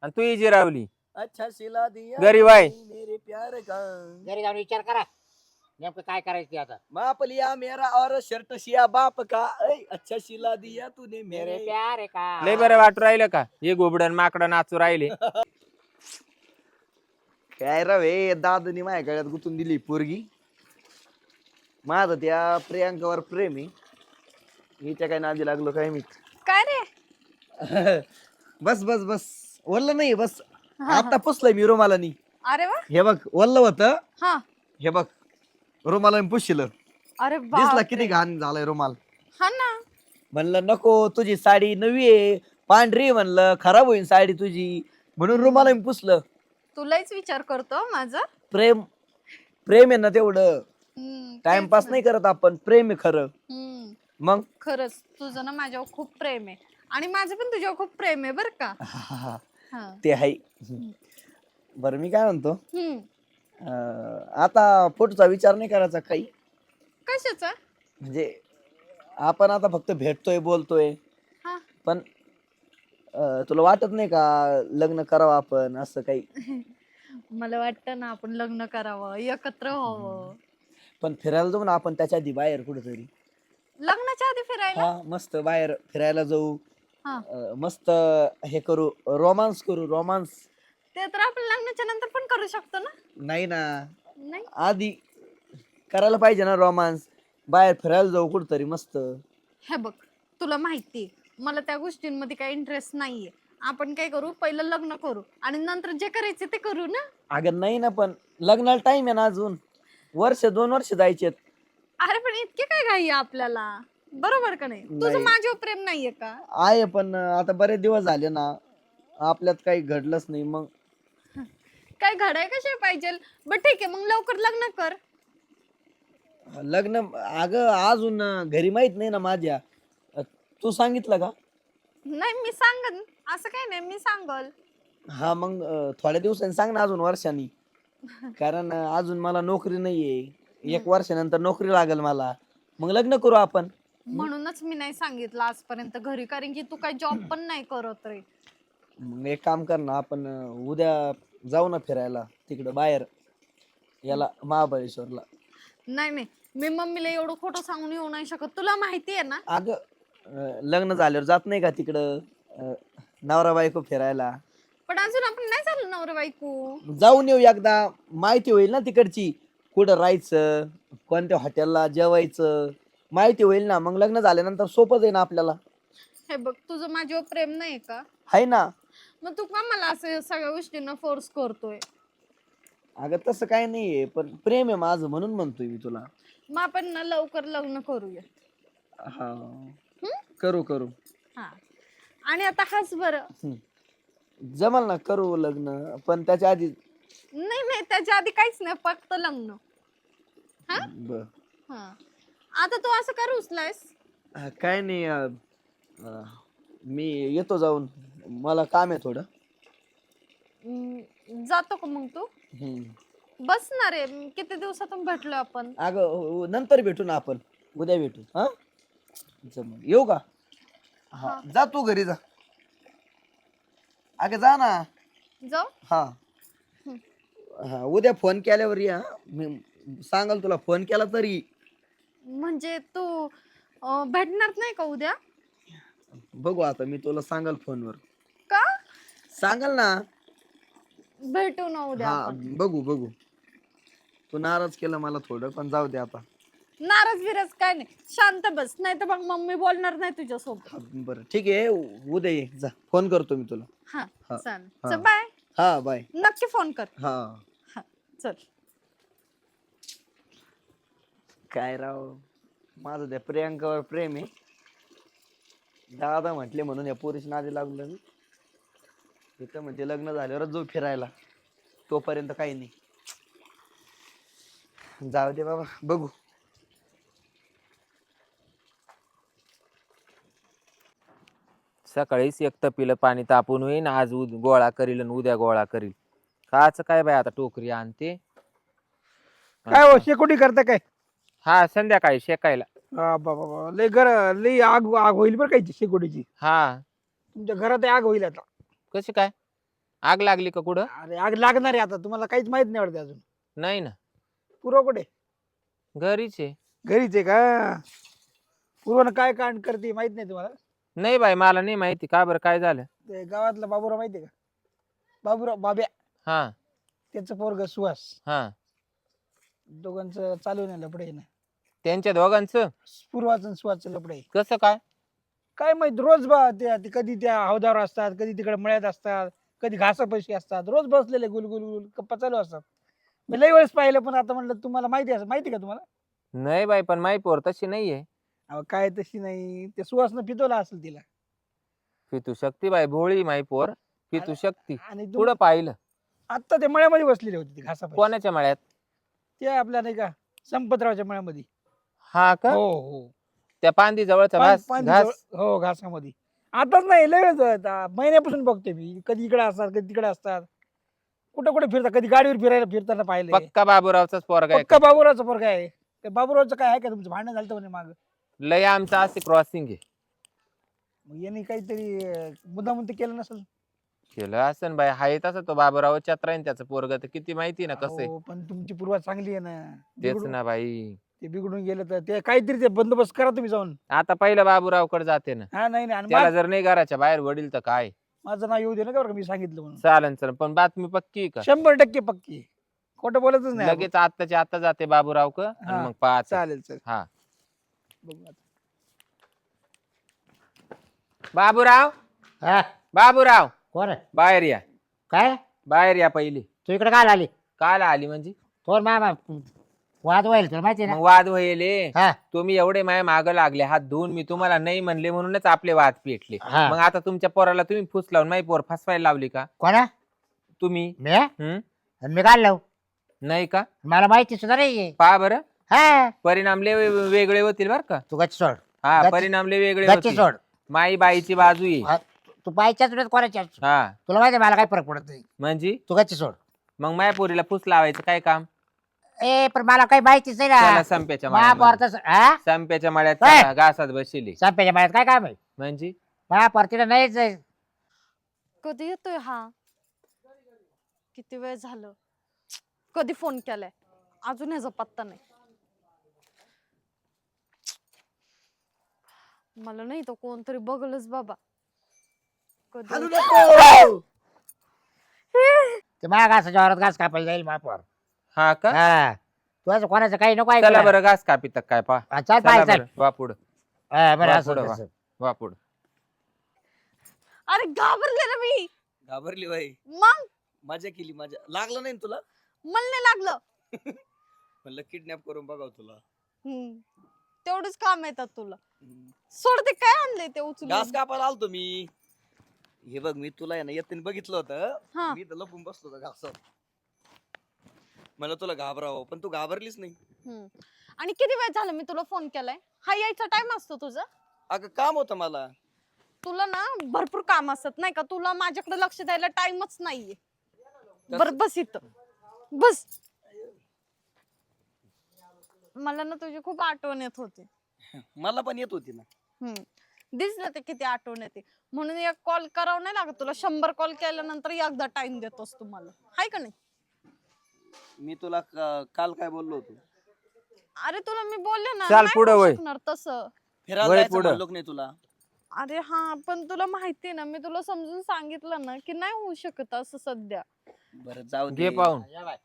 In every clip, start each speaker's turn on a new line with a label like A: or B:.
A: आणि तू जिरावली
B: अच्छा सिला दिया
A: गरीब आहे.
B: मेरे प्यार का
C: घरी जाऊन विचार करा नेमकं काय करायचं ते आता.
B: बाप लिया मेरा और शर्ट सिया बाप का अच्छा सिला दिया तूने
C: मेरे
B: मेरे
C: प्यार आहे का.
A: लय बरं वाटू राहिलं का हे घोबडन माकडं नाचू राहिले.
B: काय रवे दादानी माझ्या गळ्यात गुंतून दिली पोरगी. माझं त्या प्रियांकावर प्रेम आहे. हिच्या काय नादी लागलो काय मी.
D: काय रे?
B: बस बस बस वल्ल नाही बस.
D: हा,
B: आता पुसलंय मी रुमालानी.
D: अरे वा.
B: हे बघ वल्ल होत.
D: हा.
B: हे बघ रुमालानी पुसलं.
D: अरे
B: दिसला
D: बाप
B: किती घाण झालाय रुमाल.
D: हा ना.
B: म्हणलं नको तुझी साडी नवी आहे पांढरी म्हणलं खराब होईल साडी तुझी म्हणून रुमाला पुसलं.
D: तुलाच विचार करतो माझा.
B: प्रेम प्रेम आहे ना तेवढं.
D: तेच
B: टाइमपास
D: ना.
B: नाही करत आपण प्रेम आहे खरं. मग
D: खरंच तुझं ना माझ्यावर खूप प्रेम आहे आणि माझं पण तुझ्यावर खूप प्रेम आहे बर का. हा.
B: ते आहे. बरं मी काय म्हणतो
D: हम्म.
B: आता पुढचा विचार नाही करायचा काही.
D: कशाचा?
B: म्हणजे आपण आता फक्त भेटतोय बोलतोय
D: हा.
B: पण तुला वाटत नाही का लग्न करावं आपण असं काही.
D: मला वाटतं ना आपण लग्न करावं एकत्र व्हावं.
B: पण फिरायला जाऊ ना आपण त्याच्या आधी बाहेर कुठेतरी.
D: लग्नाच्या आधी फिरायला.
B: हा मस्त बाहेर फिरायला जाऊ.
D: हा.
B: मस्त हे करू रोमांस करू रोमांस.
D: ते तर आपण लग्नाच्या नंतर पण करू शकतो ना.
B: नाही ना
D: नाही.
B: आधी करायला पाहिजे ना रोमांस. बाहेर फिरायला जाऊ कुठतरी मस्त.
D: हे बघ तुला माहिती मला त्या गोष्टींमध्ये काही इंटरेस्ट नाहीये. आपण काय करू पहिलं लग्न करू आणि नंतर जे करायचे ते करू ना.
B: अगं नाही ना पण लग्नाला टाइम आहे ना अजून. वर्ष 2 वर्ष जायचेत.
D: अरे पण इतके काय घाई आहे आपल्याला. बरोबर का नाही? तुझं
B: नाही.
D: माझ्यावर प्रेम नाहीये का?
B: आहे पण आता बरेच दिवस झाले ना आपल्यात काही घडलंच नाही मग.
D: काय घडाय कशा पाहिजे. बर ठीक आहे मग लवकर लग्न कर.
B: लग्न अगं अजून घरी माहित नाही ना माझ्या. तू सांगितलं का?
D: नाही मी सांगन असं काही नाही मी सांगल.
B: हा मग थोड्या दिवसांनी सांग ना अजून वर्षांनी. कारण अजून मला नोकरी नाहीये. 1 वर्षानंतर नोकरी लागेल मला. मग लग्न करू आपण.
D: म्हणूनच मी नाही सांगितलं आजपर्यंत घरी कारण की तू काय जॉब पण नाही करत रे.
B: मग एक काम कर ना आपण उद्या जाऊ ना फिरायला तिकडं बाहेर याला महाबळेश्वरला.
D: नाही मी मम्मीला एवढं खोटं सांगून येऊ नाही शकत. तुला माहिती आहे ना.
B: अगं लग्न झाल्यावर जात नाही का तिकडं नवरा बायको फिरायला.
D: पण अजून आपण नाही झालं नवरा बायको.
B: जाऊन येऊ एकदा माहिती होईल ना तिकडची. कुठं राहायचं कोणत्या हॉटेलला जेवायचं माहिती होईल ना. मग लग्न झाल्यानंतर सोपंच आहे ना आपल्याला.
D: हे बघ तुझं माझ्यावर प्रेम नाही का.
B: आहे ना.
D: मग तू का मला असं सगळ्या गोष्टींना फोर्स करतोय.
B: अगं तसं काही नाहीये पण प्रेम आहे माझं म्हणून म्हणतोय मी तुला.
D: मग आपण ना लवकर लग्न करूया.
B: हा करू करू.
D: हा आणि आता हाच बरं.
B: जमल ना करू लग्न पण त्याच्या आधी.
D: नाही त्याच्या आधी काहीच नाही फक्त लग्न. हा
B: बर
D: हा आता तू असं कर उचलायस.
B: काय नाही मी येतो जाऊन. मला काम आहे थोडं.
D: जातो का मग तू. बस ना रे किती दिवसातून भेटलो आपण.
B: अगं नंतर भेटू ना आपण. उद्या भेटू. हा जमल येऊ का. हा जा तू घरी जा. अगं जा ना.
D: जाऊ.
B: हा हा उद्या फोन केल्यावर या. मी सांगाल तुला फोन केला तरी.
D: म्हणजे तू भेटणार नाही का उद्या.
B: बघू आता मी तुला सांगाल फोनवर.
D: का
B: सांगाल ना.
D: भेटू ना उद्या
B: हा
D: आपण.
B: बघू बघू. तू नाराज केलं मला थोडं पण जाऊ दे आता.
D: नाराज बिराज काय नाही शांत बस नाही तर मग मम्मी बोलणार नाही तुझ्यासोबत.
B: बरं ठीक आहे उद्या ये जा. फोन करतो मी तुला.
D: हा
B: हा.
D: चालेल
B: हा.
D: चल बाय.
B: हा बाय.
D: नक्की फोन कर.
B: हा
D: हा चल.
B: काय राव माझं त्या प्रियांकावर प्रेम आहे. दादा म्हटले म्हणून या पोरीच्या नादी लागलो मी. इथं म्हणजे लग्न झाल्यावरच जाऊ फिरायला. तोपर्यंत काही नाही. जाऊ दे बाबा बघू.
A: सकाळीच एक तपीलं पाणी तापून होईन आज गोळा करील आणि उद्या गोळा करील. काच काय बाय आता टोकरी आणते.
E: काय हो शेकोटी करता काय.
A: हा संध्याकाळी शेकायला.
E: बाबा लय आग आग होईल बरं काय शेकोटीची.
A: हा
E: तुमच्या घरात आग होईल आता.
A: कशी काय. आग लागली का कुठं?
E: अरे आग लागणार आहे आता, तुम्हाला काहीच माहित नाही वाटत अजून.
A: नाही ना,
E: पूर्व कुठे?
A: घरीच आहे.
E: घरीच आहे का? पूर्व काय कांड करते माहित नाही तुम्हाला?
A: नाही बाई, मला नाही माहिती. का बरं, काय झालं?
E: ते गावातला बाबूराव माहितीये का? बाबूराव बाब्या,
A: हा
E: त्याचं पोरग सुहास.
A: हा,
E: दोघांचं चालू नाही लपडे ना.
A: त्यांच्या दोघांचं
E: पूर्वाचं आणि सुहासचं लपडे.
A: कसं काय?
E: काय माहित, रोज ते कधी त्या हौदावर असतात, कधी तिकडे मळ्यात असतात, कधी घासापाशी असतात, रोज बसलेले गुलगुल गुल गप्पा चालू असतात. मी लई वेळेस पाहिलं, पण आता म्हणलं तुम्हाला माहिती का तुम्हाला?
A: नाही बाई, पण माही पोर तशी नाहीये.
E: अहो काय तशी नाही, ते सुहासनं पितवला असेल तिला.
A: फितू शक्ती बाई, भोळी माही पोर, फितू शक्ती.
E: आणि
A: पुढं पाहिलं?
E: आता ते मळ्यामध्ये बसलेले होते ते घासापाशी.
A: कोणाच्या मळ्यात?
E: ते आपल्या नाही का संपतरावच्या मळ्यामध्ये.
A: हा का?
E: हो हो.
A: त्या पांदी जवळचा घास?
E: हो घासामध्ये. आताच नाही, लय वेळ झाला आता. महिन्यापासून बघतोय मी, कधी इकडे असतात कधी तिकडे असतात, कुठं कुठे फिरतात, कधी गाडीवर फिरताना पाहिले.
A: पक्का बाबूरावचाच पोरगा आहे
E: पक्का
A: का?
E: बाबूरावचा पोरगा आहे. ते बाबूरावचं काय आहे का तुमचं भांडण झालं म्हणे माग?
A: लय आमचं असे क्रॉसिंग आहे.
E: मग यांनी काहीतरी मुद्दामून ते केलं नसेल.
A: केलं असन बाई, हाय तसं तो बाबूराव चत्राईन त्याचं पोरग, तर किती माहिती ना कसं आहे.
E: अहो, पण तुमची पूर्वा चांगली आहे ना.
A: तेच
E: बिघडून-
A: ना बाई.
E: ते बिघडून गेलं तर ते काहीतरी ते बंदोबस्त करा तुम्ही जाऊन.
A: आता पहिलं बाबूरावकडे जाते ना.
E: हा नाही आणि
A: त्याला जर नाही घराच्या बाहेर वडील तर काय?
E: माझं नाव येऊ दे ना, बरं का, मी सांगितलं म्हणून.
A: चालन चालन, पण बातमी पक्की आहे का?
E: 100% पक्की. खोटं बोलतच नाही आपण.
A: लगेच आत्ताच्या आता जाते बाबूराव क आणि
E: हा,
A: मग पाहत.
E: चालेल चालेल.
A: हा,
E: बघू आता.
A: बाबूराव,
C: हा,
A: बाबूराव,
C: कोण आहे?
A: बाहेर या.
C: काय
A: बाहेर या पहिली.
C: तू इकडे काय आली?
A: काल आली म्हणजे?
C: थोर मामा वाद व्हायला तुला माहिती आहे
A: मग वाद व्हायले.
C: ना? हा
A: तुम्ही एवढे माय माग लागले हात धुवून, मी तुम्हाला नाही म्हणले म्हणूनच आपले वाद पेटले.
C: हा.
A: मग आता तुमच्या पोराला तुम्ही फुस लावून माई पोर फसवायला लावली का
C: कोणा?
A: तुम्ही?
C: मी
A: हम्म?
C: आणि मी काय लावू?
A: नाही का?
C: मला माहिती सुद्धा नाही.
A: पहा बरं,
C: हा
A: परिणाम लय वेगळे होतील बर का.
C: तू गच्ची सोड.
A: हा,
C: गच्ची-
A: परिणाम लय वेगळे
C: गच्ची
A: होतील.
C: सोड.
A: माई बाईची बाजू आहे.
C: हा, तू बाईच्याच वेळेत कोणाच्या?
A: हा
C: तुला माहिती आहे मला काही फरक पडत नाही.
A: म्हणजे
C: तू गच्ची सोड.
A: मग माया पोरीला फुस लावायचं काय काम?
C: ए पण मला काही माहितीच नाही
A: त्याला
C: ना.
A: संप्याच्या
C: महापौर
A: मळ्यात,
C: हा
A: संप्याच्या मळ्यात
C: काय?
A: त्याला घासात बसली.
C: संपेच्या माहित काय काम आहे?
A: म्हणजे
C: महापौर तिला नाहीच आहे.
D: कधी येतोय हा? किती वेळ झालं, कधी फोन केलाय, अजून ह्याचा पत्ता नाही. मला नाही तो कोणतरी बघलच बाबा. कधी
B: हालू
D: येतोय?
B: नको.
C: ते माझ्या घासाच्या वावरात घास कापायला जाईल महापौर.
A: हा का?
C: हा तू असं कोणाचं काही नको
A: चला
C: ऐकायला.
A: बरं, घास कापित काय पा.
C: हा, चल
A: चला
C: पाय चल.
A: बरं, वा पुढं,
C: हा, बरं
A: वा
C: असं
A: पुढं, वा.
C: तसं.
A: वा पुढं.
D: अरे घाबरले ना मी.
B: घाबरली बाई.
D: मग
B: मजा केली, मजा लागलं नाही ना तुला?
D: मला नाही लागलं.
B: म्हणलं किडनॅप करून बघाव तुला.
D: हम्म. तेवढंच काम येतात तुला. सोडते काय आणले ते उचलून?
B: घास कापायला आलतो मी. हे बघ, मी तुला आहे ना येताना बघितलं होतं.
D: हा.
B: मी तर लपून बसलो होतो घासात. मला तुला घाबरावं, पण तू घाबरलीच नाही.
D: हम्म. आणि किती वेळ झाला मी तुला फोन केलाय? हा यायचा टाइम असतो तुझा?
B: अगं काम होतं मला.
D: तुला ना भरपूर काम असत नाही का? तुला माझ्याकडे लक्ष द्यायला टाइमच नाहीये. बर बस इथं बस. मला ना तुझी खूप आठवण येत होती.
B: मला पण येत होती ना.
D: दिसलं ते किती आठवण येते. म्हणून एक कॉल करावं नाही लागत तुला. 100 कॉल केल्यानंतर एकदा टाइम देतोस तू मला, हाय का नाही?
B: मी तुला काल काय बोललो होतो?
D: अरे तुला मी बोलले ना,
A: चाल
D: नाही
A: पुढं
D: होऊ
A: वय.
D: शकणार तसं.
B: फिरायला
A: वय
B: जायचं
A: पुढं.
B: म्हणलो की नाही तुला?
D: अरे हा, पण तुला माहितीये ना, मी तुला समजून सांगितलं ना की नाही होऊ शकत असं सध्या.
B: बरं जाऊ
A: घे
B: दे.
A: पाहून.
C: या बाय.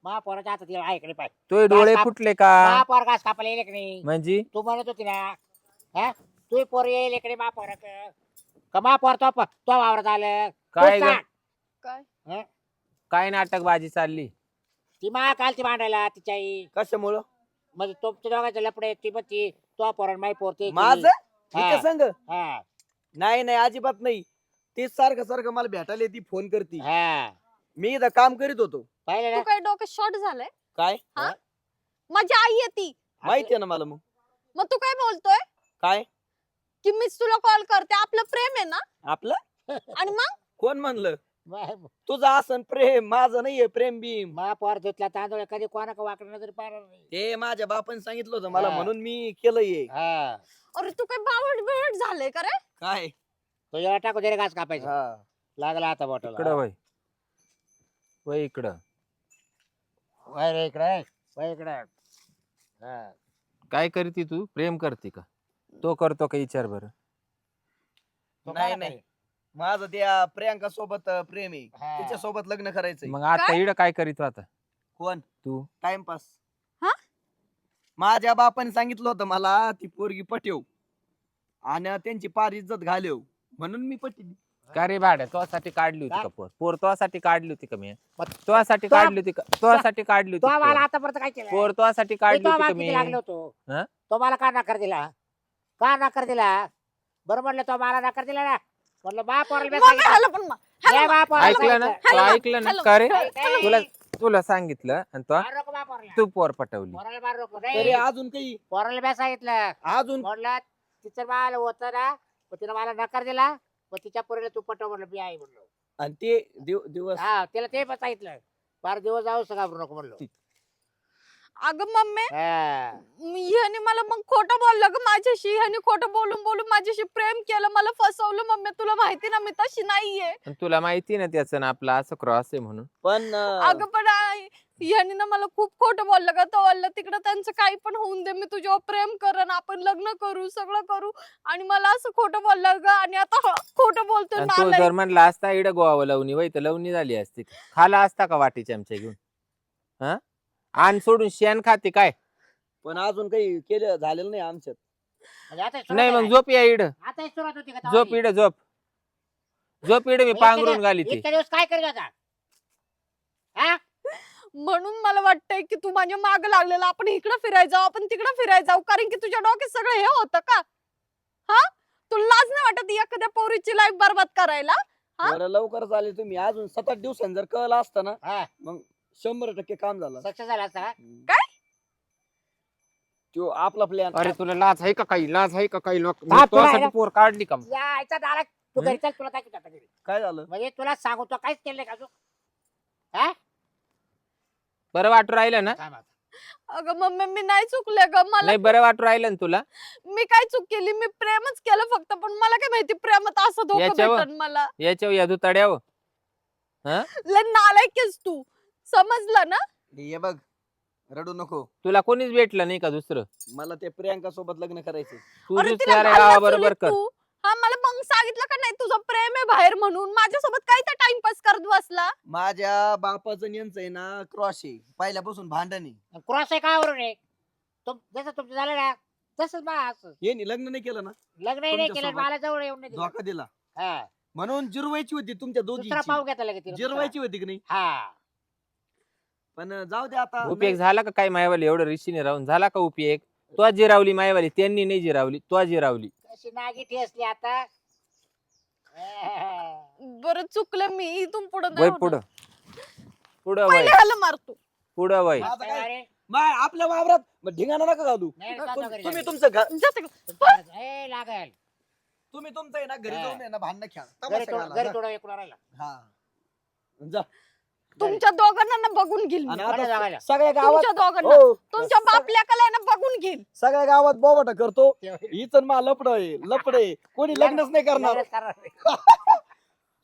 C: महापौराच्या हातात ये, ऐकडे पाय.
A: तो डोळे
C: घास काप-
A: फुटले का?
C: महापौर घास कापायला येईल की नाही?
A: म्हणजे
C: तू म्हणत होती ना, हा तू पोर येईल इकडे महापौर का महापौर तो वावरात आलं
A: काय
C: तू
A: ग?
C: सांग.
D: काय?
A: काय नाटकबाजी चालली?
C: ती मा काल ती भांडायला तिच्या आई
B: कशामुळं?
C: म्हणजे तुमच्या दोघांचे लपडे ती पण ती तो पोरण माही पोरते
B: माझं
C: हा.
B: इथं सांग.
C: हा
B: नाही नाही, अजिबात नाही. तीच सारखं सारखं मला भेटायला येते, फोन करते.
C: हा
B: मी इथं काम करीत होतो.
C: पाहिलं
D: तू
C: ना
D: काय डोकं शॉर्ट झालंय?
B: काय
D: हा? माझी आई आहे ती.
B: माहितीये ना मला. मग
D: मग तू काय बोलतोय
B: काय
D: की मीच तुला कॉल करते? आपलं प्रेम आहे ना.
B: आपलं?
D: आणि मग
B: कोण म्हणलं? तुझं आसन प्रेम, माझं नाहीये प्रेम भीम.
C: महापौर धुतला तांदूळ कधी कोणा वाकडं तरी पाहणार नाही.
B: ते माझ्या बापाने सांगितलं होतं मला,
C: हा.
B: म्हणून मी केलं हे.
C: हा
D: अरे तू काय बावट बिवट झालंय का रे?
B: काय?
C: तो याला टाकू दे रे घास कापायचा
B: हा.
C: लागला आता
A: इकडं
C: बॉटल
A: वय. वय इकडं.
C: वय रे इकडे, वय इकडे. हा.
A: काय करते तू? प्रेम करते का? तो करतो का विचार बरं.
C: तो
B: नाही
C: काय
B: नाही
C: करे?
B: माझं त्या प्रियांका सोबत प्रेम आहे.
C: हा.
B: तिच्या सोबत लग्न करायचंय.
A: मग आता
D: काय?
A: इकडं काय करीत आता
B: कोण?
A: तू?
B: टाइमपास.
D: हा?
B: माझ्या बापाने सांगितलं होतं मला ती पोरगी पटव आणि त्यांची पार इज्जत घालव म्हणून मी पटली.
A: का रे भाड्या तुझ्यासाठी काढली होती का पोर? पोर तुझ्यासाठी काढली होती का मी?
C: मग
A: तुझ्यासाठी
C: तो-
A: काढली होती का? तुझ्यासाठी काढली
C: तो
A: होती
C: मला
A: पोर?
C: आतापर्यंत काय केलं?
A: पोर तुझ्यासाठी
C: मी
A: काढली
C: तो
A: होती का
C: आम्हाला
A: मी?
C: किती लागलो होतो?
A: हा?
C: तो मला का नकार दिला? का नकार दिला? बरं म्हटलं तो मला नकार दिला ना. म्हटलं बा पोराला
D: मम्मी ह्याला पण मा- ह्याला
C: ए
D: मा-
C: बा पोराला
A: ऐकलं ना?
C: सांगितलं.
A: तू
D: हॅलो,
A: ऐकलं ना?
D: हॅलो.
A: का रे?
C: ऐक,
A: तुला
C: ऐक.
A: तुला सांगितलं आणि तो
C: मारू नको बा पोराला.
A: तू पोर पटवली.
C: पोराला मारू नको.
B: तरी
C: नाही,
B: अजून काही
C: पोराला मी सांगितलं.
B: अजून
C: म्हटलं तिचं मला होतं ना, पण तिनं मला नकार दिला. पण तिच्या पोरीला तू पटव म्हणलं, मी आहे म्हणलो.
B: आणि ते दिवस
C: हा तिला ते पण सांगितलं. फार दिवस जाऊ घाबरू नको म्हणलो.
D: अगं मम्मी
C: हा.
D: ह्याने मला मग खोटं बोललं ग माझ्याशी. ह्याने खोटं बोलून बोलून माझ्याशी प्रेम केलं, मला फसवलं. मम्मी तुला माहिती ना मी तशी नाहीये.
A: आणि तुला माहिती ना त्याचं ना आपलं असं क्रॉस आहे म्हणून.
B: पण
D: अगं पण ह्याने ना मला खूप खोटं बोललं ग. तो बोलला तिकडं त्यांचं काही पण होऊन दे, मी तुझ्यावर प्रेम करेन, आपण लग्न करू, सगळं करू. आणि मला असं खोटं बोललं ग. आणि आता खोटं बोलतो
A: आणि तो जर म्हणला असता इकडे गोवा लवणी वय तर लवणी झाली असती. खाला असता का वाटी चमच्या घेऊन? हा? आण सोडून शेण खाते काय?
B: पण अजून काही केलं झालेलं नाही आमच्यात.
C: म्हणजे आता सुरुवात
A: नाही
C: आहे
A: मग
C: काय?
A: झोप या इड.
C: आता सुरुवात होती का
A: झोप इड झोप. झोप इड मी पांघरून घाली ती.
C: इतक्या दिवस काय करीत होता? हा?
D: म्हणून मला वाटतंय की तू माझ्या माग लागलेला. आपण इकडं फिरायला जाऊ, आपण तिकडं फिरायला जाऊ, कारण की तुझ्या डोक्यात सगळं हे होतं का? हा, तुला लाज नाही वाटत एखाद्या पोरीची लाईफ बरबाद करायला? हा?
B: बरं लवकर झाले तुम्ही. अजून 7-8 दिवसांनी जर कळलं असतं ना
C: हा.
B: मग 100% काम झालं.
C: सक्सेस झाला असता का?
D: काय?
B: तो आपला प्लॅन.
A: अरे तुला लाज आहे का काही? लाज आहे का काही? लोक
C: हा, तुला
A: तुझ्यासाठी
C: आहे.
A: पोर काढली का?
C: यायचा दारा तू घरी चल, तुला काय करता घरी.
B: काय झालं?
C: म्हणजे तुला सांगतो काहीच केलं नाही का अजून? हा?
A: बरं वाटू राहिलं ना?
C: थांब आता.
D: अगं मम्मी मी नाही चुकले ग. मला
A: नाही बरं वाटू राहिलं ना तुला?
D: मी काय चूक केली? मी प्रेमच केलं फक्त. पण मला काय माहिती प्रेमात असं धोका
A: याच्यावर?
D: भेटन मला.
A: याच्या यादू तड्याव.
D: लय नालायकच तू, समजलं ना?
B: हे बघ रडू नको.
A: तुला कोणीच भेटलं नाही का दुसरं?
B: मला ते प्रियांका सोबत लग्न करायचंय.
A: तू
D: अरे तिला
A: दुसऱ्या
D: घालला
A: गावाबरोबर
D: चुलीत
A: कर.
D: तू. हा मला मग सांगितलं का नाही तुझं प्रेम आहे बाहेर म्हणून? माझ्यासोबत काय तर टाइमपास करत बसला.
B: माझ्या बापाचं आणि यांचं आहे ना क्रॉस आहे. पहिल्यापासून भांडण आहे.
C: क्रॉस आहे का वरून आहे? जसं तुमचं झालं ना तसंच बा असं.
B: यांनी लग्न नाही केलं ना,
C: लग्नही नाही
B: तुमच्या
C: केलं,
B: सोबत?
C: मला जवळ येऊन नाही दिलं.
B: धोका दिला.
C: हा.
B: म्हणून जिरवायची होती तुमच्या
C: दुसरा
B: दोघींची.
C: पाहू घेतला लगेच तिने,
B: जिरवायची होती की नाही?
C: दुसरा. हा.
B: पण जाऊ दे आता.
A: उपयोग झाला का काय मायवाली? एवढं ऋषीने राहून झाला का उपयोग? तो जिरावली मायवाली, त्यांनी नाही जिरावली, तो जिरावली.
C: कशी नागी ठेसली आता.
D: बरं चुकलं मी. इथून पुढे
A: वय पुढं पुढं वय
D: पहिले ह्याला मारतो.
A: पुढं वय.
B: माझं काय?
C: अरे,
B: माय आपल्या वावरात मग ढिंगाणा नका घालू.
C: नाही, जातो घरी
B: तुम्ही
C: लागेल.
B: तुमचं
D: जाते का?
C: ए, लागेल.
B: तुम्ही तुमचं आहे ना घरी
C: हा.
B: जाऊन आहे ना भांडणं खेळा.
C: घरी
B: तमाशा
C: थोडं-
B: घाला.
C: घरी थोडं एकूण राहिला.
B: हा. जा.
D: तुमच्या दोघांना ना बघून घेईल मी.
B: आणि
C: कोणाला
B: आता
C: जागायला?
B: सगळ्या गावात
D: तुमच्या दोघांना,
B: हो,
D: तुमच्या बापल्याला ना बघून घेईल.
B: सगळ्या गावात बोबाटा करतो.
C: तेव्हा-
B: हीच मा लपड आहे लपड आहे. कोणी लग्नच नाही करणार.
C: लग्नच करणार नाही.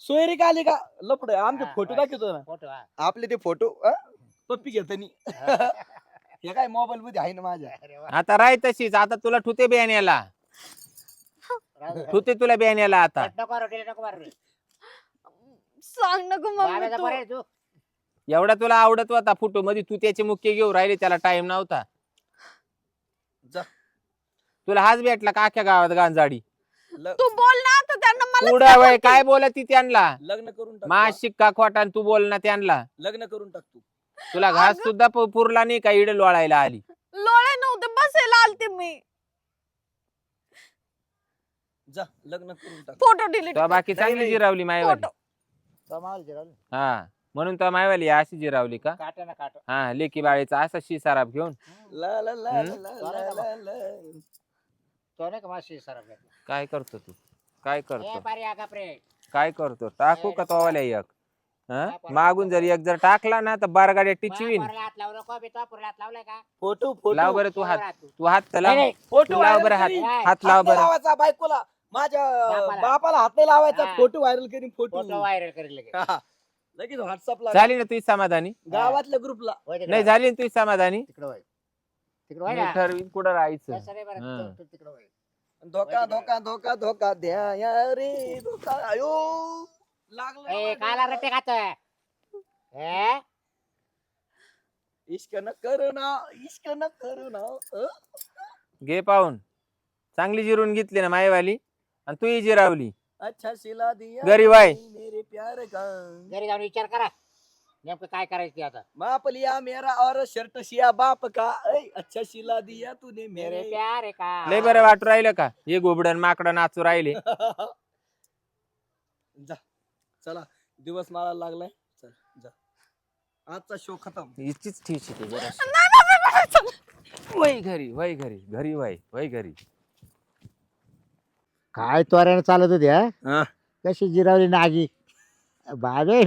B: सोयरी का आली का लपड आहे. आमचे
C: हा,
B: फोटो
C: हा.
B: दाखवतो ना
C: फोटो, हा.
B: आपले ते फोटो पप्पी घेतनी. हे काय मोबाईल मध्ये आहे ना माझ्या.
C: अरे वा.
A: आता राय तशीच. आता तुला ठुते बियाण्याला,
C: राहू दे.
A: ठुते तुला बियाण्याला आता.
C: नको मारू, तिला नको मारू.
D: सांग ना ग मम्मी
C: बाब्याचा
D: तू.
C: बरं आहे तू.
A: एवढा तुला आवडत होता फोटो मध्ये, तू त्याचे मुख्य घेऊन राहिले, त्याला टाइम नव्हता.
B: जा.
A: तुला हाच भेटला का अख्ख्या गावात गांजाडी?
D: तू बोल ना आता त्यांना. मला
A: पुढं वय काय बोलत ती त्यांना?
B: लग्न करून टाक.
A: मा शिक्का खोटा आणि तू बोल ना त्यांना.
B: लग्न करून टाक तू.
A: तुला घास सुद्धा पुरला नाही का? इड लोळायला आली.
D: लोळे नव्हते, बसायला आलते मी.
B: जा लग्न करून टाक.
D: Photo delete.
A: तो बाकी चांगली
B: नाही.
A: जिरावली मायवाली.
D: फोटो.
C: तो मावली जिरवली.
A: हा म्हणून तो मायवाली अशी जिरावली का?
C: काटा ना काटा.
A: हा लेकी बाळीचा असा शिसाराप घेऊन
B: ला ला ला
A: हम्म?
B: ला ला ला ला.
C: तो नाही का माशी सरप घेतला.
A: काय करतो तू? काय
C: ए,
A: करतो?
C: पारी आगा प्रे.
A: काय करतो? टाकू का तोवाल्या एक? हा मागून जर एक जर टाकला ना तर बारगाड्या टिचवीन.
C: पोराला हात लावू नको. मी तो पोराला हात लावलाय का?
B: फोटो
A: लाव
B: फोटो
A: बरं तू हात.
C: लाव तू.
A: तू हात तर लाव.
C: नाही, नाही.
B: फोटो
A: तू लाव
B: व्हायरल
A: बरं हात.
B: करीन.
A: हात लाव
B: हात नाही
A: बरं.
B: लावायचा बायकोला. माझ्या
C: बापाला.
B: बापाला हात नाही लावायचा.
C: हा.
B: फोटो व्हायरल करीन.
C: फोटो
B: फोटो
C: व्हायरल करेल लगेच.
B: हा. लगेच व्हॉट्सअपला
A: झाली ना तुझी समाधानी?
B: गावातल्या ग्रुपला.
A: नाही झाली ना तुझी समाधानी?
C: तिकडं होय तिकडं
A: मी ठरवीन कुठं राहायचं.
C: तसं नाही बरं,
A: हा.
C: तिकडं होय.
B: धोका धोका धोका धोका द्या या रे धोका आयो
C: ए, काला
B: लागलं
C: रट्टे खातोय ए?
B: इश्क न करणा इश्क न करणा
A: घे पाहून. चांगली जिरून घेतली ना मायवाली आणि तू ही जिरावली.
B: अच्छा शिला दिया
A: गरीब आहे.
B: मेरे प्यार का
C: घरी जाऊन विचार करा नेमकं काय करायचं ते आता.
B: बाप लिया मेरा और शर्ट शिया बाप का ऐ अच्छा शिला दिया तूने
C: मेरे
B: मेरे
C: प्यार आहे का
A: लय बरं वाटू राहिलं का? हे घोबडन माकडं नाचू राहिले.
B: जा चला दिवस मला लागलाय चल जा आजचा शो खतम.
A: हिचीच ठेवशी ते जरा.
D: नाही, नाही, नाही, नाही, चल.
A: वय घरी वय घरी घरी वय घरी.
C: काय त्वऱ्यानं चालत होती
B: हा.
C: हा कशी जिरावली नागी बाबे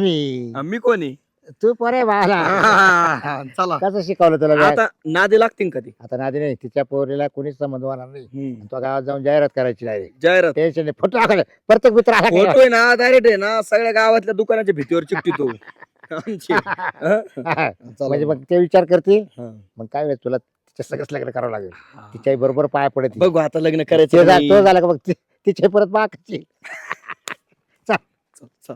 B: मी कोणी
C: तू पोरे बाळा
B: चला
C: कसं शिकवलं तुला व्याज?
B: आता नादी लागतील कधी
C: आता नादी नाही तिच्या पोरीला कोणीच संबंध होणार नाही तो गावात जाऊन जाहिरात करायची डायरेक्ट
B: जाहिरात
C: टेन्शन नाही फोटो टाकायला प्रत्येक मित्र आला की-
B: फोटोय ना डायरेक्ट आहे ना सगळ्या गावातल्या दुकानाच्या भीतीवर चिकटी तो आमची
C: हा.
B: चला.
C: म्हणजे मग ते विचार करते
B: हा.
C: मग काय होईल तुला तिच्या सगळंच लग्न करावं लागेल तिच्याही बरोबर पाया पडत
B: बघू आता लग्न करायचं
C: तो झाला का मग तिचे परत मागायची
B: चल, चल.